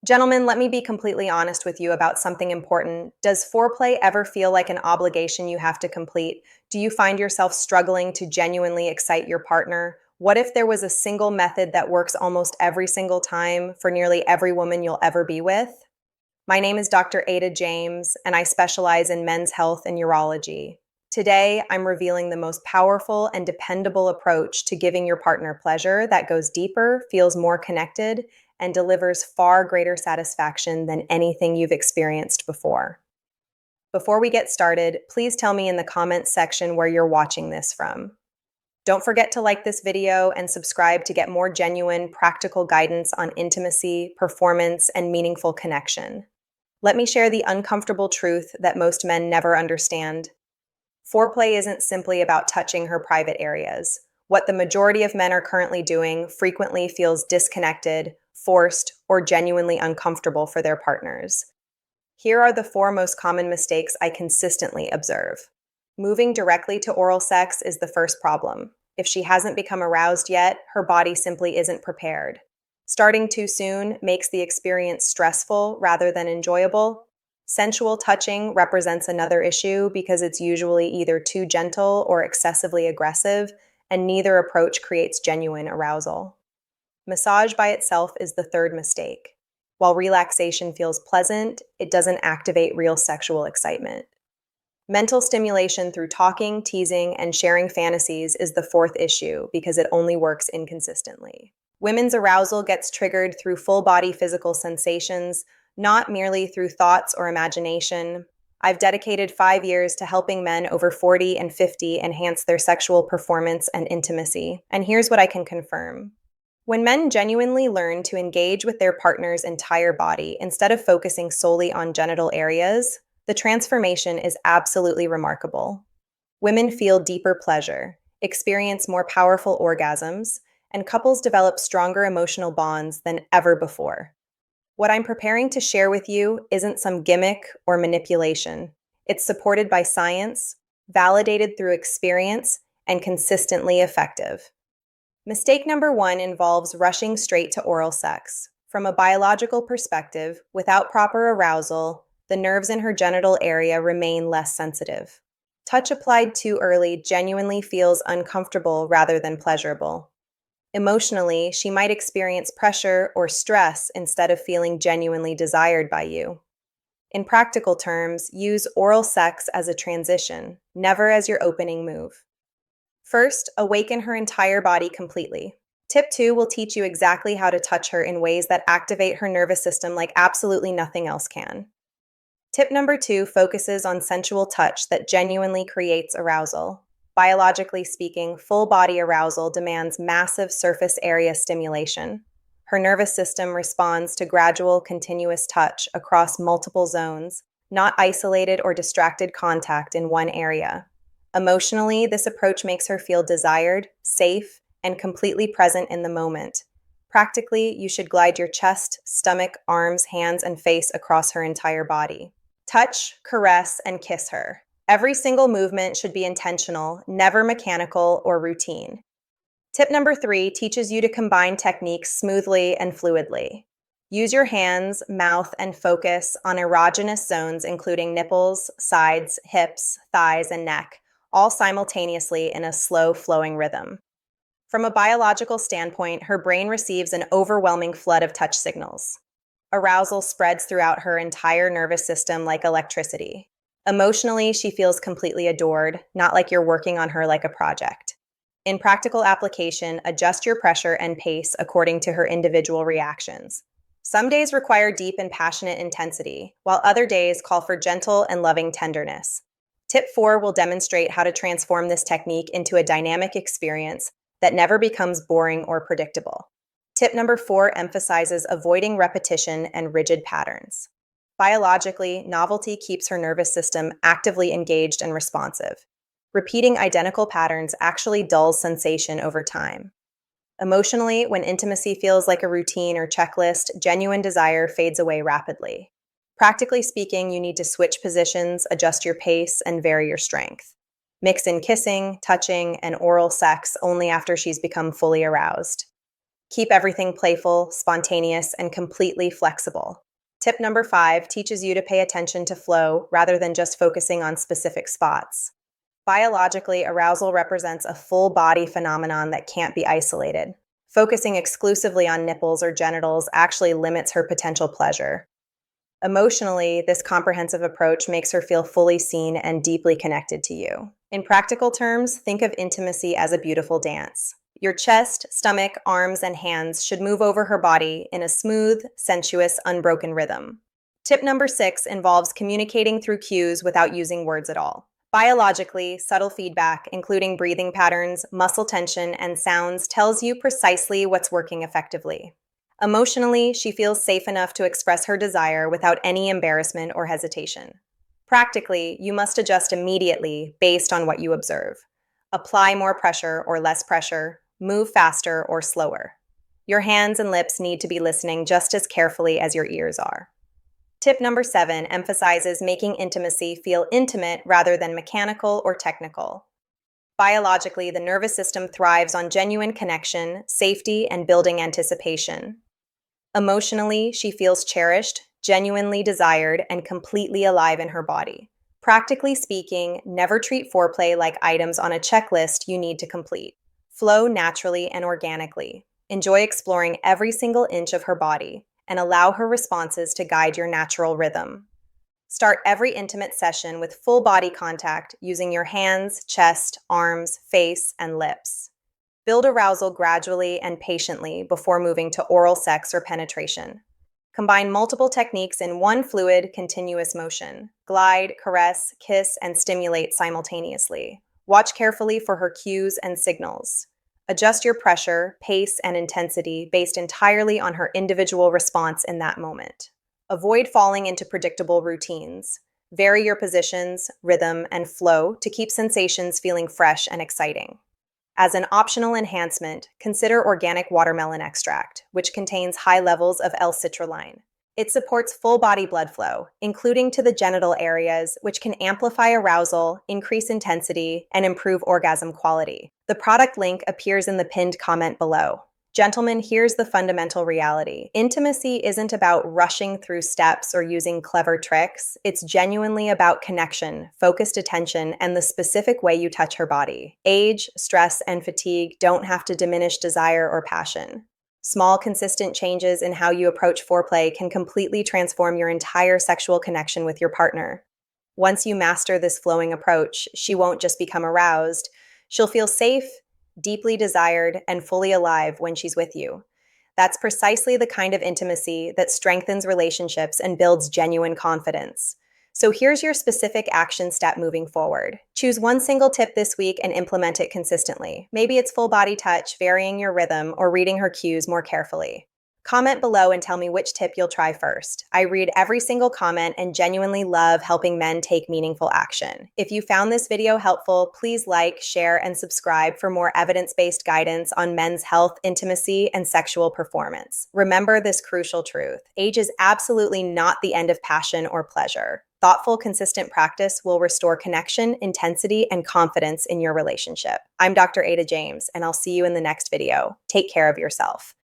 Gentlemen, let me be completely honest with you about something important. Does foreplay ever feel like an obligation you have to complete? Do you find yourself struggling to genuinely excite your partner? What if there was a single method that works almost every single time for nearly every woman you'll ever be with? My name is Dr. Ada James, and I specialize in men's health and urology. Today, I'm revealing the most powerful and dependable approach to giving your partner pleasure that goes deeper, feels more connected, and delivers far greater satisfaction than anything you've experienced before. Before we get started, please tell me in the comments section where you're watching this from. Don't forget to like this video and subscribe to get more genuine, practical guidance on intimacy, performance, and meaningful connection. Let me share the uncomfortable truth that most men never understand. Foreplay isn't simply about touching her private areas. What the majority of men are currently doing frequently feels disconnected, forced, or genuinely uncomfortable for their partners. Here are the 4 most common mistakes I consistently observe. Moving directly to oral sex is the first problem. If she hasn't become aroused yet, her body simply isn't prepared. Starting too soon makes the experience stressful rather than enjoyable. Sensual touching represents another issue because it's usually either too gentle or excessively aggressive, and neither approach creates genuine arousal. Massage by itself is the third mistake. While relaxation feels pleasant, it doesn't activate real sexual excitement. Mental stimulation through talking, teasing, and sharing fantasies is the fourth issue because it only works inconsistently. Women's arousal gets triggered through full-body physical sensations, not merely through thoughts or imagination. I've dedicated 5 years to helping men over 40 and 50 enhance their sexual performance and intimacy, and here's what I can confirm. When men genuinely learn to engage with their partner's entire body instead of focusing solely on genital areas, the transformation is absolutely remarkable. Women feel deeper pleasure, experience more powerful orgasms, and couples develop stronger emotional bonds than ever before. What I'm preparing to share with you isn't some gimmick or manipulation. It's supported by science, validated through experience, and consistently effective. Mistake number 1 involves rushing straight to oral sex. From a biological perspective, without proper arousal, the nerves in her genital area remain less sensitive. Touch applied too early genuinely feels uncomfortable rather than pleasurable. Emotionally, she might experience pressure or stress instead of feeling genuinely desired by you. In practical terms, use oral sex as a transition, never as your opening move. First, awaken her entire body completely. Tip 2 will teach you exactly how to touch her in ways that activate her nervous system like absolutely nothing else can. Tip number 2 focuses on sensual touch that genuinely creates arousal. Biologically speaking, full body arousal demands massive surface area stimulation. Her nervous system responds to gradual, continuous touch across multiple zones, not isolated or distracted contact in one area. Emotionally, this approach makes her feel desired, safe, and completely present in the moment. Practically, you should glide your chest, stomach, arms, hands, and face across her entire body. Touch, caress, and kiss her. Every single movement should be intentional, never mechanical or routine. Tip number 3 teaches you to combine techniques smoothly and fluidly. Use your hands, mouth, and focus on erogenous zones including nipples, sides, hips, thighs, and neck, all simultaneously in a slow, flowing rhythm. From a biological standpoint, her brain receives an overwhelming flood of touch signals. Arousal spreads throughout her entire nervous system like electricity. Emotionally, she feels completely adored, not like you're working on her like a project. In practical application, adjust your pressure and pace according to her individual reactions. Some days require deep and passionate intensity, while other days call for gentle and loving tenderness. Tip 4 will demonstrate how to transform this technique into a dynamic experience that never becomes boring or predictable. Tip number 4 emphasizes avoiding repetition and rigid patterns. Biologically, novelty keeps her nervous system actively engaged and responsive. Repeating identical patterns actually dulls sensation over time. Emotionally, when intimacy feels like a routine or checklist, genuine desire fades away rapidly. Practically speaking, you need to switch positions, adjust your pace, and vary your strength. Mix in kissing, touching, and oral sex only after she's become fully aroused. Keep everything playful, spontaneous, and completely flexible. Tip number 5 teaches you to pay attention to flow rather than just focusing on specific spots. Biologically, arousal represents a full body phenomenon that can't be isolated. Focusing exclusively on nipples or genitals actually limits her potential pleasure. Emotionally, this comprehensive approach makes her feel fully seen and deeply connected to you. In practical terms, think of intimacy as a beautiful dance. Your chest, stomach, arms, and hands should move over her body in a smooth, sensuous, unbroken rhythm. Tip number 6 involves communicating through cues without using words at all. Biologically, subtle feedback, including breathing patterns, muscle tension, and sounds, tells you precisely what's working effectively. Emotionally, she feels safe enough to express her desire without any embarrassment or hesitation. Practically, you must adjust immediately based on what you observe. Apply more pressure or less pressure, move faster or slower. Your hands and lips need to be listening just as carefully as your ears are. Tip number 7 emphasizes making intimacy feel intimate rather than mechanical or technical. Biologically, the nervous system thrives on genuine connection, safety, and building anticipation. Emotionally, she feels cherished, genuinely desired, and completely alive in her body. Practically speaking, never treat foreplay like items on a checklist you need to complete. Flow naturally and organically. Enjoy exploring every single inch of her body, and allow her responses to guide your natural rhythm. Start every intimate session with full body contact using your hands, chest, arms, face, and lips. Build arousal gradually and patiently before moving to oral sex or penetration. Combine multiple techniques in one fluid, continuous motion. Glide, caress, kiss, and stimulate simultaneously. Watch carefully for her cues and signals. Adjust your pressure, pace, and intensity based entirely on her individual response in that moment. Avoid falling into predictable routines. Vary your positions, rhythm, and flow to keep sensations feeling fresh and exciting. As an optional enhancement, consider organic watermelon extract, which contains high levels of L-citrulline. It supports full body blood flow, including to the genital areas, which can amplify arousal, increase intensity, and improve orgasm quality. The product link appears in the pinned comment below. Gentlemen, here's the fundamental reality. Intimacy isn't about rushing through steps or using clever tricks. It's genuinely about connection, focused attention, and the specific way you touch her body. Age, stress, and fatigue don't have to diminish desire or passion. Small, consistent changes in how you approach foreplay can completely transform your entire sexual connection with your partner. Once you master this flowing approach, she won't just become aroused. She'll feel safe, deeply desired, and fully alive when she's with you. That's precisely the kind of intimacy that strengthens relationships and builds genuine confidence. So here's your specific action step moving forward. Choose one single tip this week and implement it consistently. Maybe it's full body touch, varying your rhythm, or reading her cues more carefully. Comment below and tell me which tip you'll try first. I read every single comment and genuinely love helping men take meaningful action. If you found this video helpful, please like, share, and subscribe for more evidence-based guidance on men's health, intimacy, and sexual performance. Remember this crucial truth: age is absolutely not the end of passion or pleasure. Thoughtful, consistent practice will restore connection, intensity, and confidence in your relationship. I'm Dr. Ada James, and I'll see you in the next video. Take care of yourself.